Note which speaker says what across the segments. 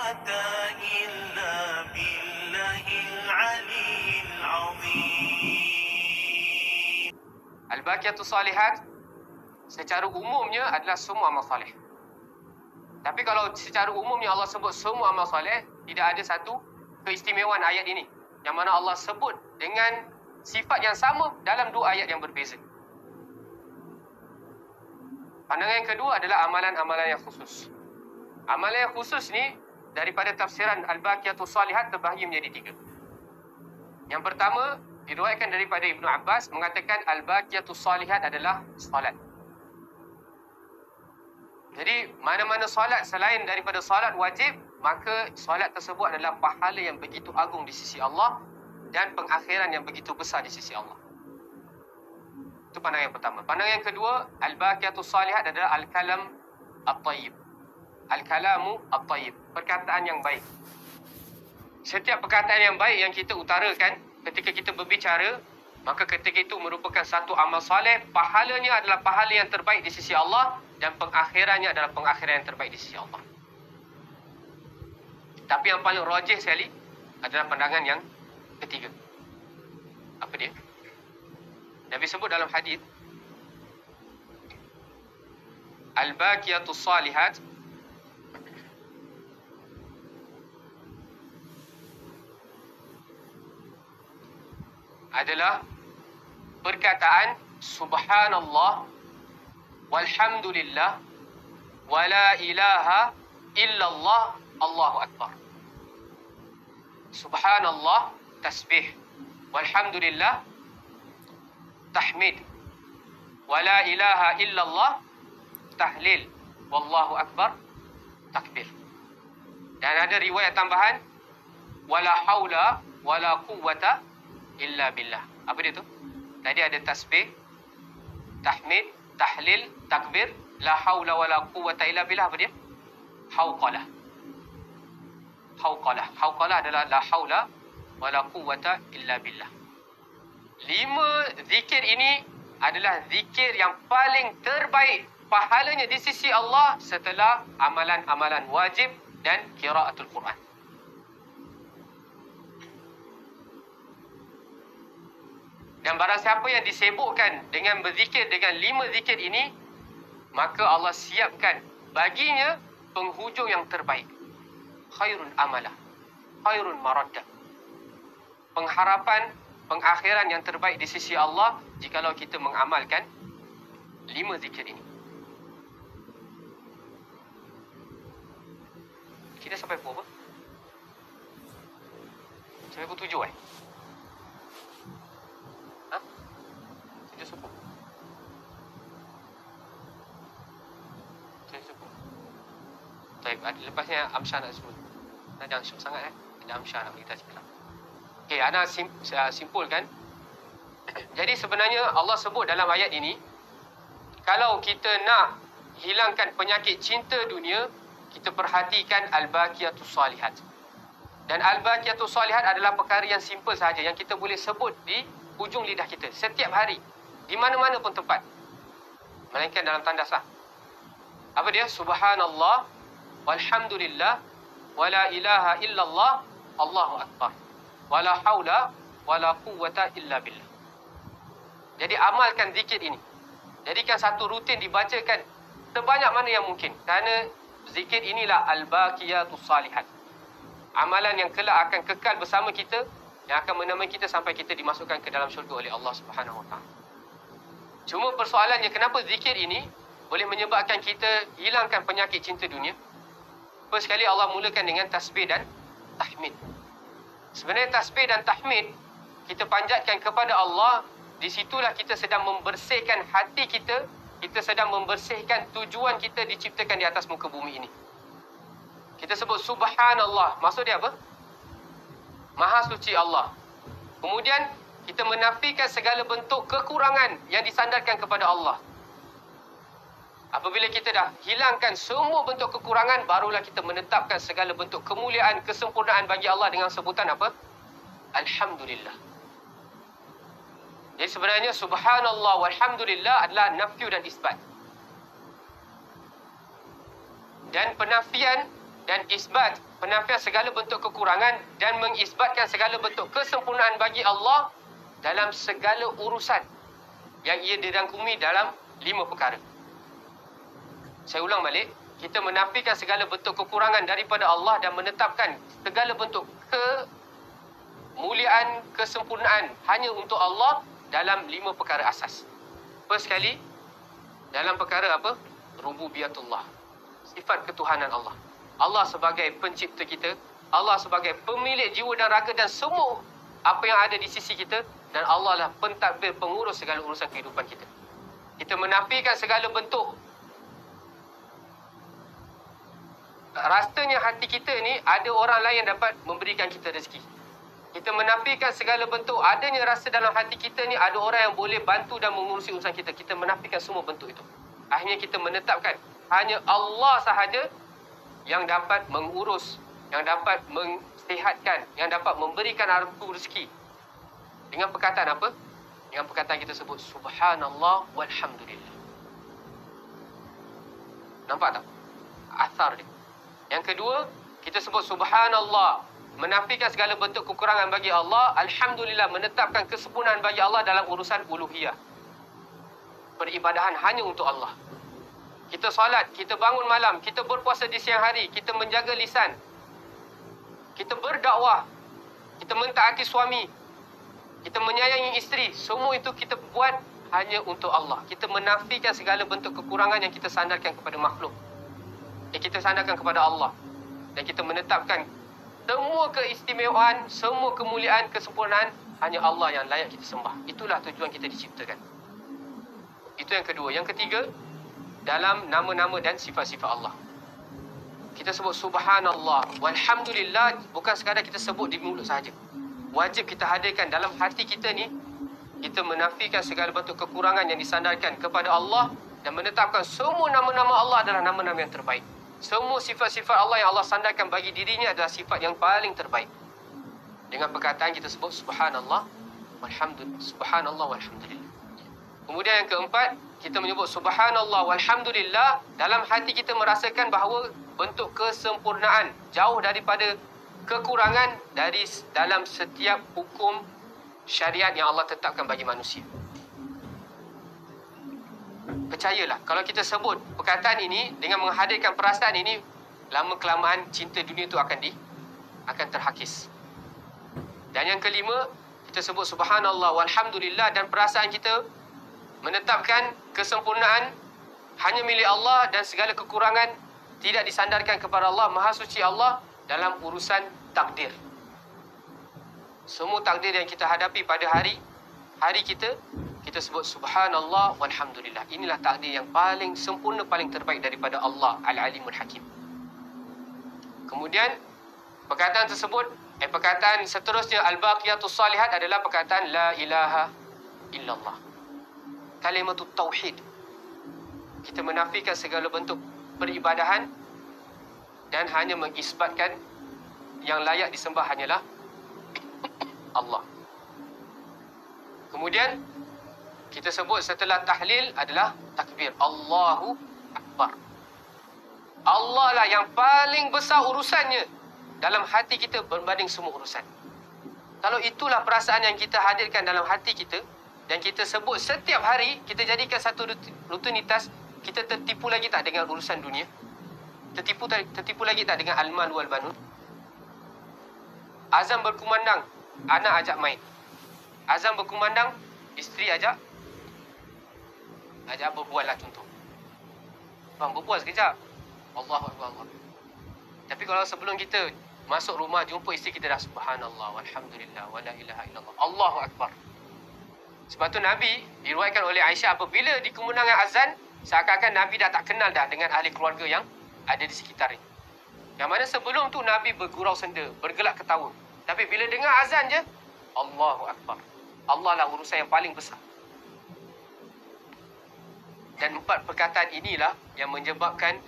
Speaker 1: إلا بالله العلي العظيم.
Speaker 2: Al-Baqiyatus Salihat secara umumnya adalah semua amal soleh. Tapi kalau secara umumnya Allah sebut semua amal soleh, tidak ada satu keistimewaan ayat ini yang mana Allah sebut dengan sifat yang sama dalam dua ayat yang berbeza. Pandangan yang kedua adalah amalan-amalan yang khusus. Amalan yang khusus ni daripada tafsiran Al-Baqiyatus Salihat terbahagi menjadi tiga. Yang pertama, diriwayatkan daripada Ibnu Abbas mengatakan Al-Baqiyatus Salihat adalah salat. Jadi mana-mana solat selain daripada solat wajib, maka solat tersebut adalah pahala yang begitu agung di sisi Allah dan pengakhiran yang begitu besar di sisi Allah. Itu pandangan yang pertama. Pandangan yang kedua, Al-Baqiyatus Salihat adalah Al-Kalam At-Tayyib. Al-Kalamu At-Tayyib, perkataan yang baik. Setiap perkataan yang baik yang kita utarakan ketika kita berbicara, maka ketika itu merupakan satu amal soleh, pahalanya adalah pahala yang terbaik di sisi Allah dan pengakhirannya adalah pengakhiran yang terbaik di sisi Allah. Tapi yang paling rajih sekali adalah pandangan yang ketiga. Apa dia? Nabi sebut dalam hadis, Al-Baqiyatus Salihat adalah perkataan Subhanallah walhamdulillah wala ilaha illallah Allahu Akbar. Subhanallah tasbih, walhamdulillah tahmid, wala ilaha illallah tahlil, wallahu akbar takbir. Dan ada riwayat tambahan, wala haula wala quwwata illa billah. Apa dia tu? Tadi ada tasbih, tahmid, tahlil, takbir, la haula wala quwwata illa billah. Apa dia? Hauqalah. Hauqalah. Hauqalah adalah la haula wala quwwata illa billah. 5 zikir ini adalah zikir yang paling terbaik pahalanya di sisi Allah setelah amalan-amalan wajib dan qiraatul Quran. Dan barang siapa yang disibukkan dengan berzikir dengan 5 zikir ini, maka Allah siapkan baginya penghujung yang terbaik. Khairun amalah, khairun maraddah. Pengharapan, pengakhiran yang terbaik di sisi Allah jikalau kita mengamalkan 5 zikir ini. Kita sampai pukul apa? Sampai pukul 7 Ha? 7 subuh. 7 subuh. Baik, lepasnya Amsyar nak sebut. Jangan syok sangat Ada Amsyar nak beritahu sekarang. Okey, Ana simpulkan. Jadi sebenarnya Allah sebut dalam ayat ini, kalau kita nak hilangkan penyakit cinta dunia, kita perhatikan Al-Baqiyatus Salihat. Dan Al-Baqiyatus Salihat adalah perkara yang simple sahaja yang kita boleh sebut di hujung lidah kita setiap hari, di mana-mana pun tempat, melainkan dalam tandas lah. Apa dia? Subhanallah walhamdulillah wala ilaha illallah Allahu Akbar wala haula wala quwwata illa billah. Jadi amalkan zikir ini. Jadikan satu rutin dibacakan sebanyak mana yang mungkin, kerana zikir inilah Al-Baqiyatus Salihat, amalan yang kelak akan kekal bersama kita, yang akan menemani kita sampai kita dimasukkan ke dalam syurga oleh Allah Subhanahu Wa Taala. Cuma persoalannya, kenapa zikir ini boleh menyebabkan kita hilangkan penyakit cinta dunia? First sekali Allah mulakan dengan tasbih dan tahmid. Sebenarnya tasbih dan tahmid kita panjatkan kepada Allah, di situlah kita sedang membersihkan hati kita, kita sedang membersihkan tujuan kita diciptakan di atas muka bumi ini. Kita sebut Subhanallah, maksud dia apa? Maha suci Allah. Kemudian kita menafikan segala bentuk kekurangan yang disandarkan kepada Allah. Apabila kita dah hilangkan semua bentuk kekurangan, barulah kita menetapkan segala bentuk kemuliaan, kesempurnaan bagi Allah dengan sebutan apa? Alhamdulillah. Jadi sebenarnya Subhanallah walhamdulillah adalah nafyu dan isbat. Dan penafian dan isbat, penafian segala bentuk kekurangan dan mengisbatkan segala bentuk kesempurnaan bagi Allah dalam segala urusan yang ia dirangkumi dalam 5 perkara. Saya ulang balik, kita menafikan segala bentuk kekurangan daripada Allah dan menetapkan segala bentuk kemuliaan, kesempurnaan hanya untuk Allah dalam 5 perkara asas. First sekali, dalam perkara apa? Rububiyatullah. Sifat ketuhanan Allah. Allah sebagai pencipta kita, Allah sebagai pemilik jiwa dan raga dan semua apa yang ada di sisi kita, dan Allah lah pentadbir, pengurus segala urusan kehidupan kita. Kita menafikan segala bentuk. Rasanya hati kita ni ada orang lain yang dapat memberikan kita rezeki. Kita menafikan segala bentuk adanya rasa dalam hati kita ni ada orang yang boleh bantu dan mengurusi urusan kita. Kita menafikan semua bentuk itu. Akhirnya kita menetapkan hanya Allah sahaja yang dapat mengurus, yang dapat mensihatkan, yang dapat memberikan rezeki. Dengan perkataan apa? Dengan perkataan kita sebut subhanallah walhamdulillah. Nampak tak? Asar dia. Yang kedua, kita sebut subhanallah, menafikan segala bentuk kekurangan bagi Allah. Alhamdulillah, menetapkan kesempurnaan bagi Allah dalam urusan uluhiyah. Peribadahan hanya untuk Allah. Kita solat, kita bangun malam, kita berpuasa di siang hari, kita menjaga lisan, kita berdakwah, kita mentaati suami, kita menyayangi isteri. Semua itu kita buat hanya untuk Allah. Kita menafikan segala bentuk kekurangan yang kita sandarkan kepada makhluk, yang kita sandarkan kepada Allah. Dan kita menetapkan semua keistimewaan, semua kemuliaan, kesempurnaan hanya Allah yang layak kita sembah. Itulah tujuan kita diciptakan. Itu yang kedua. Yang ketiga, dalam nama-nama dan sifat-sifat Allah. Kita sebut subhanallah walhamdulillah, bukan sekadar kita sebut di mulut sahaja. Wajib kita hadirkan dalam hati kita ni. Kita menafikan segala bentuk kekurangan yang disandarkan kepada Allah dan menetapkan semua nama-nama Allah adalah nama-nama yang terbaik. Semua sifat-sifat Allah yang Allah sandarkan bagi dirinya adalah sifat yang paling terbaik. Dengan perkataan kita sebut subhanallah walhamdulillah. Subhanallah walhamdulillah. Kemudian yang keempat, kita menyebut subhanallah walhamdulillah. Dalam hati kita merasakan bahawa bentuk kesempurnaan jauh daripada kekurangan dalam setiap hukum syariat yang Allah tetapkan bagi manusia. Percayalah, kalau kita sebut perkataan ini dengan menghadirkan perasaan ini, lama-kelamaan cinta dunia itu akan terhakis. Dan yang kelima, kita sebut subhanallah walhamdulillah dan perasaan kita menetapkan kesempurnaan hanya milik Allah dan segala kekurangan tidak disandarkan kepada Allah. Maha suci Allah dalam urusan takdir. Semua takdir yang kita hadapi pada hari kita, kita sebut subhanallah walhamdulillah. Inilah takdir yang paling sempurna, paling terbaik daripada Allah Al-Alimul Hakim. Kemudian perkataan tersebut, perkataan seterusnya al-baqiyatus salihat adalah perkataan la ilaha illallah. Kalimatut tauhid. Kita menafikan segala bentuk peribadahan dan hanya mengisbatkan yang layak disembah hanyalah Allah. Kemudian kita sebut setelah tahlil adalah takbir. Allahu Akbar. Allah lah yang paling besar urusannya dalam hati kita berbanding semua urusan. Kalau itulah perasaan yang kita hadirkan dalam hati kita dan kita sebut setiap hari, kita jadikan satu rutinitas, kita tertipu lagi tak dengan urusan dunia? Tertipu lagi tak dengan al-mal wal banun? Azan berkumandang, anak ajak main. Azan berkumandang, isteri ajak berbual lah contoh. Bang, berbual sekejap. Allahu Akbar, Allah. Tapi kalau sebelum kita masuk rumah, jumpa isteri kita dah subhanallah, walhamdulillah, wala ilaha illallah, Allahu Akbar. Sebab tu Nabi, diriwayatkan oleh Aisyah, apabila di kemenangan azan, seakan-akan Nabi dah tak kenal dah dengan ahli keluarga yang ada di sekitarnya. Yang mana sebelum tu Nabi bergurau senda, bergelak ketawa. Tapi bila dengar azan je, Allahu Akbar. Allah lah urusan yang paling besar. Dan 4 perkataan inilah yang menyebabkan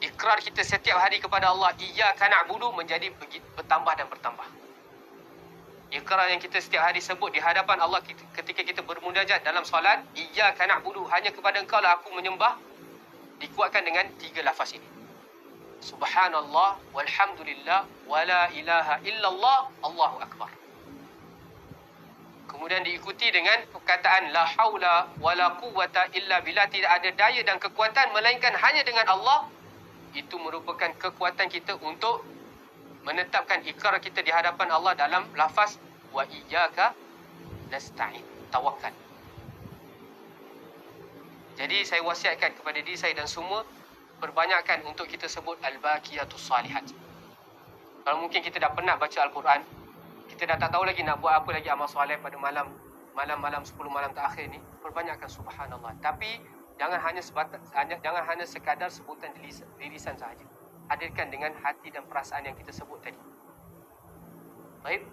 Speaker 2: ikrar kita setiap hari kepada Allah, iyyaka na'budu, menjadi bertambah dan bertambah. Ikrar yang kita setiap hari sebut di hadapan Allah ketika kita bermunajat dalam solat, iyyaka na'budu, hanya kepada Engkau lah aku menyembah, dikuatkan dengan 3 lafaz ini. Subhanallah, walhamdulillah, wala ilaha illallah, Allahu Akbar. Kemudian diikuti dengan perkataan la haula wala quwwata illa billah, tidak ada daya dan kekuatan melainkan hanya dengan Allah. Itu merupakan kekuatan kita untuk menetapkan ikrar kita di hadapan Allah dalam lafaz wa iyyaka nasta'in, tawakal. Jadi saya wasiatkan kepada diri saya dan semua, perbanyakkan untuk kita sebut al-baqiyatus salihat. Kalau mungkin kita dah penat baca Al-Quran, kita dah tak tahu lagi nak buat apa lagi amal soleh pada malam 10 malam terakhir ni, perbanyakkan subhanallah. Tapi jangan hanya sekadar sebutan di lisan sahaja. Hadirkan dengan hati dan perasaan yang kita sebut tadi. Baik.